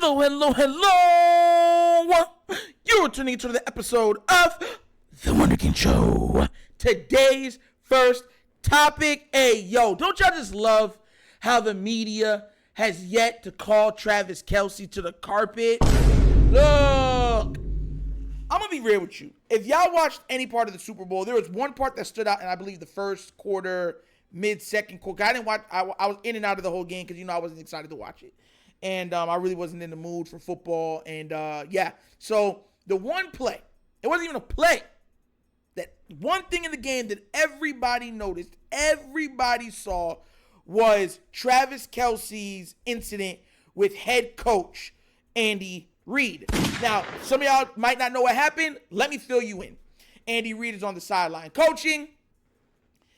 Hello. You're tuning into the episode of The Wunderkind Show. Today's first topic. Hey, yo, don't y'all just love how the media has yet to call Travis Kelce to the carpet? Look, I'm going to be real with you. If y'all watched any part of the Super Bowl, there was one part that stood out in, I believe, the first quarter, mid-second quarter. I didn't watch. I was in and out of the whole game because, I wasn't excited to watch it. And I really wasn't in the mood for football. And, yeah. So, the one play, it wasn't even a play. That one thing in the game that everybody noticed, everybody saw, was Travis Kelce's incident with head coach Andy Reid. Now, some of y'all might not know what happened. Let me fill you in. Andy Reid is on the sideline coaching.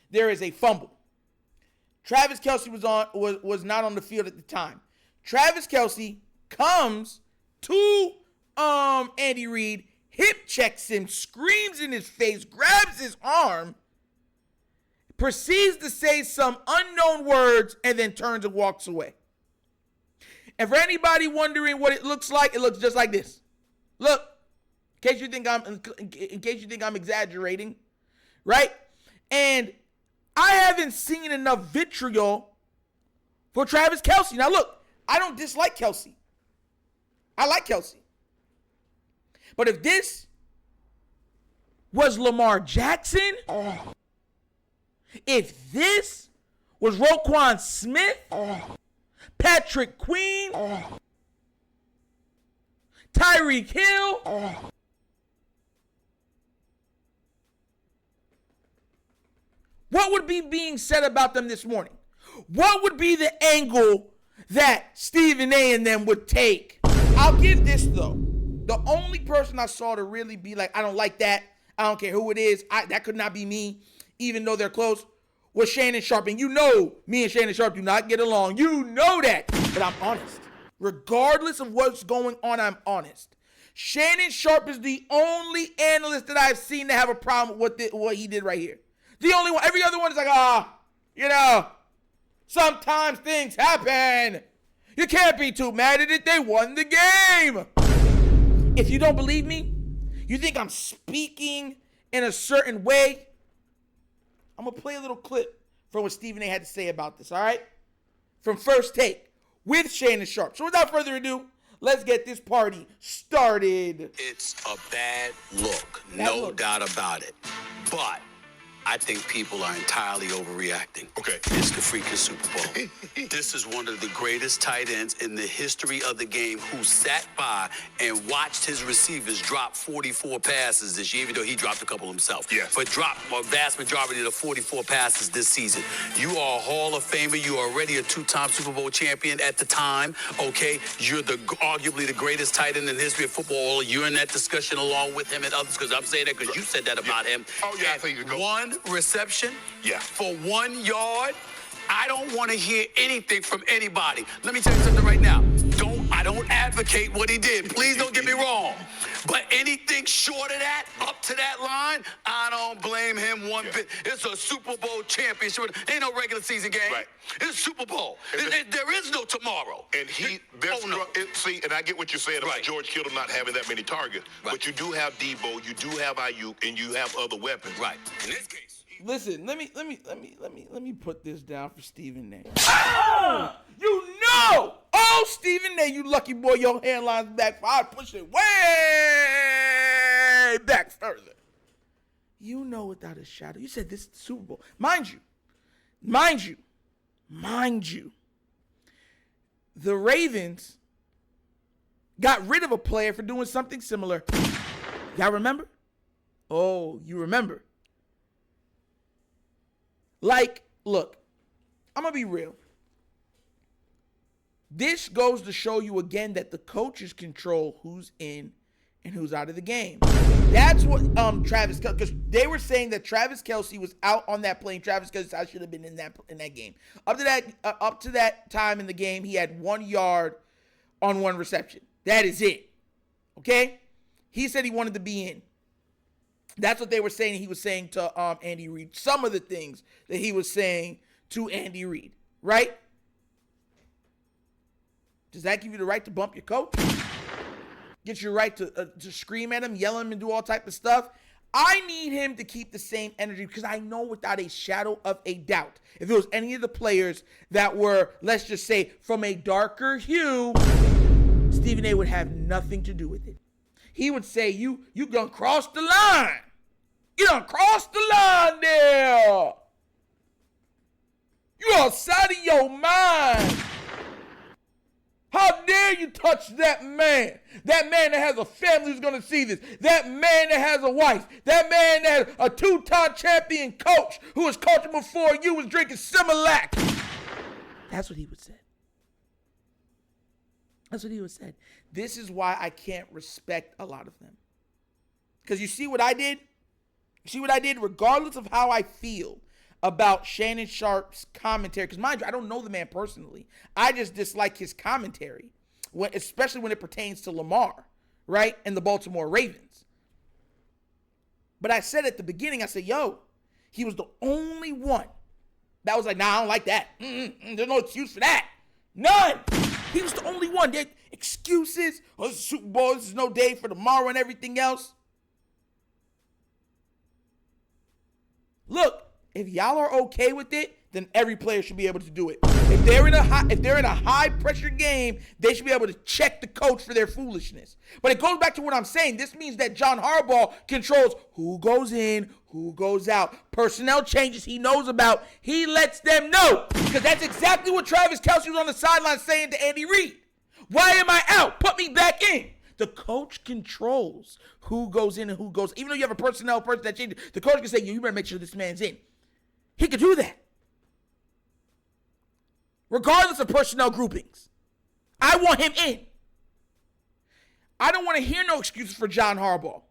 There is a fumble. Travis Kelce was not on the field at the time. Travis Kelce comes to Andy Reid, hip checks him, screams in his face, grabs his arm, proceeds to say some unknown words, and then turns and walks away. And for anybody wondering what it looks like, it looks just like this. Look, in case you think I'm exaggerating, right? And I haven't seen enough vitriol for Travis Kelce. Now look, I don't dislike Kelce. I like Kelce. But if this was Lamar Jackson, if this was Roquan Smith, Patrick Queen, Tyreek Hill, what would be being said about them this morning? What would be the angle that Stephen A and them would take? I'll give this, though. The only person I saw to really be like, I don't like that, I don't care who it is, that could not be me, even though they're close, was Shannon Sharpe. And you know me and Shannon Sharpe do not get along. You know that. But I'm honest. Regardless of what's going on, I'm honest. Shannon Sharpe is the only analyst that I've seen to have a problem with what he did right here. The only one. Every other one is like, sometimes things happen. You can't be too mad at it. They won the game. If you don't believe me, you think I'm speaking in a certain way, I'm going to play a little clip from what Stephen A had to say about this, all right? From First Take with Shannon Sharpe. So without further ado, let's get this party started. It's a bad look, no doubt about it. But I think people are entirely overreacting. Okay. It's the freaking Super Bowl. This is one of the greatest tight ends in the history of the game who sat by and watched his receivers drop 44 passes this year, even though he dropped a couple himself. Yes. But dropped a vast majority of the 44 passes this season. You are a Hall of Famer. You are already a two-time Super Bowl champion at the time, okay? You're arguably the greatest tight end in the history of football. You're in that discussion along with him and others, because I'm saying that because you said that about him. Oh, yeah, I think you go. One reception for 1 yard. I don't want to hear anything from anybody. Let me tell you something right now. I don't advocate what he did. Please don't get me wrong. But anything short of that, up to that line, I don't blame him one bit. It's a Super Bowl championship. Ain't no regular season game. Right. It's Super Bowl. There is no tomorrow. And see, and I get what you're saying about George Kittle not having that many targets. Right. But you do have Debo, you do have Ayuk, and you have other weapons. Right. In this case. Listen, let me put this down for Stephen A. You know! Oh, Stephen A, you lucky boy, your hairline's back. I'd push it way back further. You know without a shadow. You said this is the Super Bowl. Mind you, the Ravens got rid of a player for doing something similar. Y'all remember? Oh, you remember. Like, look, I'm going to be real. This goes to show you again that the coaches control who's in and who's out of the game. That's what Travis Kelce, because they were saying that Travis Kelce was out on that plane. Travis Kelce should have been in that game. Up to that time in the game, he had 1 yard on 1 reception. That is it. Okay? He said he wanted to be in. That's what they were saying. He was saying to Andy Reid. Some of the things that he was saying to Andy Reid, right? Does that give you the right to bump your coach? Get you right to scream at him, yell at him, and do all type of stuff? I need him to keep the same energy because I know without a shadow of a doubt, if it was any of the players that were, let's just say, from a darker hue, Stephen A. would have nothing to do with it. He would say, you gonna cross the line. You done crossed the line there. You outside of your mind. How dare you touch that man? That man that has a family who's going to see this. That man that has a wife. That man that has a 2-time champion coach who was coaching before you was drinking Similac. That's what he would say. That's what he would say. This is why I can't respect a lot of them. Because you see what I did? You see what I did? Regardless of how I feel about Shannon Sharpe's commentary, because mind you, I don't know the man personally. I just dislike his commentary, especially when it pertains to Lamar, right, and the Baltimore Ravens. But I said at the beginning, I said, yo, he was the only one that was like, nah, I don't like that. There's no excuse for that. None. He was the only one. There excuses. Oh, this is Super Bowl. This is no day for tomorrow and everything else. Look, if y'all are okay with it, then every player should be able to do it. If they're in a high pressure game, they should be able to check the coach for their foolishness. But it goes back to what I'm saying. This means that John Harbaugh controls who goes in, who goes out. Personnel changes he knows about, he lets them know. Because that's exactly what Travis Kelce was on the sideline saying to Andy Reid. Why am I out? Put me back in. The coach controls who goes in and who goes. Even though you have a personnel person that changes, the coach can say, you better make sure this man's in. He could do that. Regardless of personnel groupings. I want him in. I don't want to hear no excuses for John Harbaugh.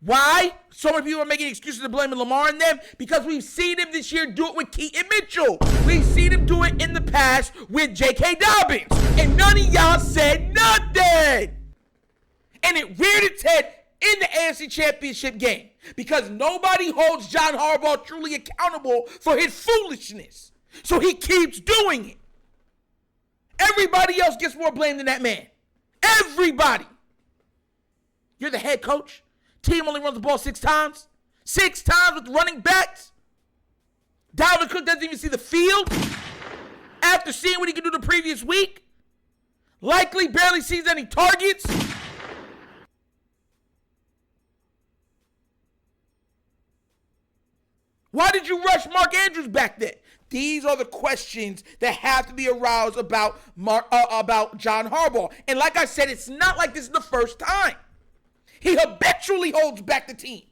Why? So many people are making excuses to blaming Lamar and them because we've seen him this year do it with Keaton Mitchell. We've seen him do it in the past with J.K. Dobbins. And none of y'all said nothing. And it reared its head in the AFC Championship game because nobody holds John Harbaugh truly accountable for his foolishness. So he keeps doing it. Everybody else gets more blame than that man. Everybody. You're the head coach. Team only runs the ball 6 times. 6 times with running backs. Dalvin Cook doesn't even see the field after seeing what he could do the previous week. Likely barely sees any targets. Why did you rush Mark Andrews back then? These are the questions that have to be aroused about John Harbaugh. And like I said, it's not like this is the first time. He habitually holds back the team.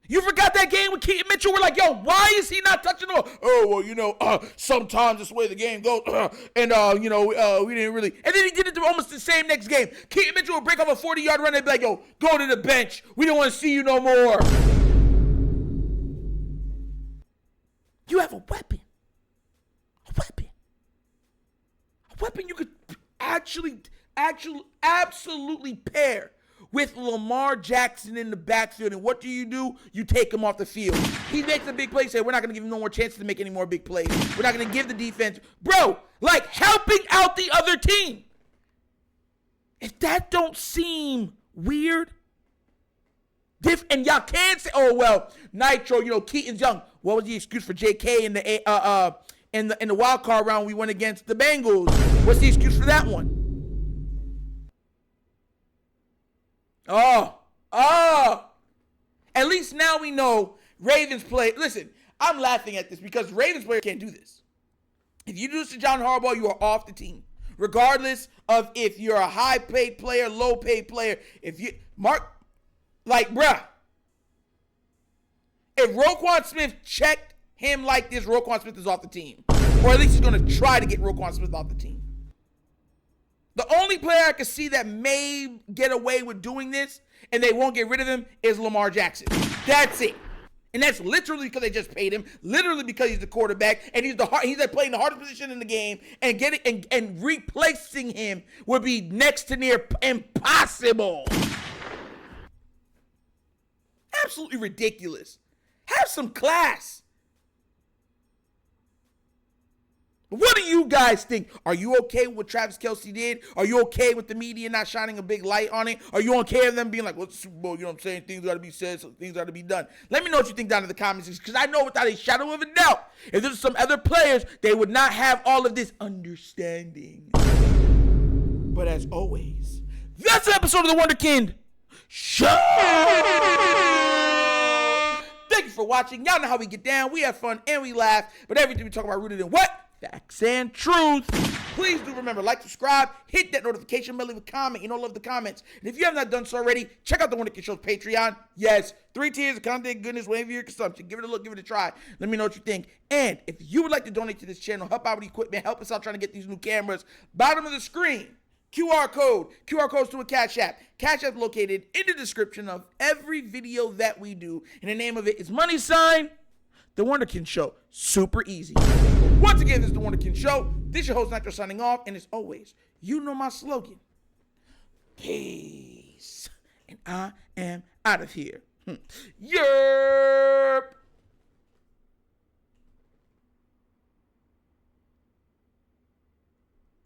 You forgot that game with Keaton Mitchell? We're like, yo, why is he not touching the ball? Oh, well, sometimes that's the way the game goes. We didn't really. And then he did it to almost the same next game. Keaton Mitchell would break off a 40-yard run and be like, yo, go to the bench. We don't want to see you no more. You have a weapon. A weapon. A weapon you could actually absolutely pair with Lamar Jackson in the backfield. And what do? You take him off the field. He makes a big play. Say, we're not going to give him no more chances to make any more big plays. We're not going to give the defense. Bro, like helping out the other team. If that don't seem weird, and y'all can say, oh, well, Nitro, Keaton's young. What was the excuse for JK in the wild card round we went against the Bengals? What's the excuse for that one? At least now we know Ravens play. Listen, I'm laughing at this because Ravens players can't do this. If you do this to John Harbaugh, you are off the team. Regardless of if you're a high-paid player, low-paid player. Bruh. If Roquan Smith checked him like this, Roquan Smith is off the team. Or at least he's going to try to get Roquan Smith off the team. The only player I can see that may get away with doing this and they won't get rid of him is Lamar Jackson. That's it. And that's literally because they just paid him, literally because he's the quarterback, and he's playing the hardest position in the game, and replacing him would be next to near impossible. Absolutely ridiculous. Have some class. But what do you guys think? Are you okay with what Travis Kelce did? Are you okay with the media not shining a big light on it? Are you okay with them being like, well, it's the Super Bowl, you know what I'm saying? Things got to be said, so things got to be done. Let me know what you think down in the comments, because I know without a shadow of a doubt, if there's some other players, they would not have all of this understanding. But as always, that's an episode of The Wunderkind Show. Thank you for watching. Y'all know how we get down. We have fun and we laugh, but everything we talk about rooted in what? Facts and truth. Please do remember, like, subscribe, hit that notification bell, leave a comment. You know, love the comments. And if you have not done so already, check out the Wunderkind Show's Patreon. Yes, 3 tiers of content, goodness, waiting for your consumption. Give it a look, give it a try. Let me know what you think. And if you would like to donate to this channel, help out with equipment, help us out trying to get these new cameras, bottom of the screen, QR codes to a CashApp. CashApp located in the description of every video that we do. And the name of it is The Wunderkind Show. Super easy. Once again, this is The Wunderkind Show. This is your host, Nitro, signing off. And as always, you know my slogan. Peace. And I am out of here. Yerp.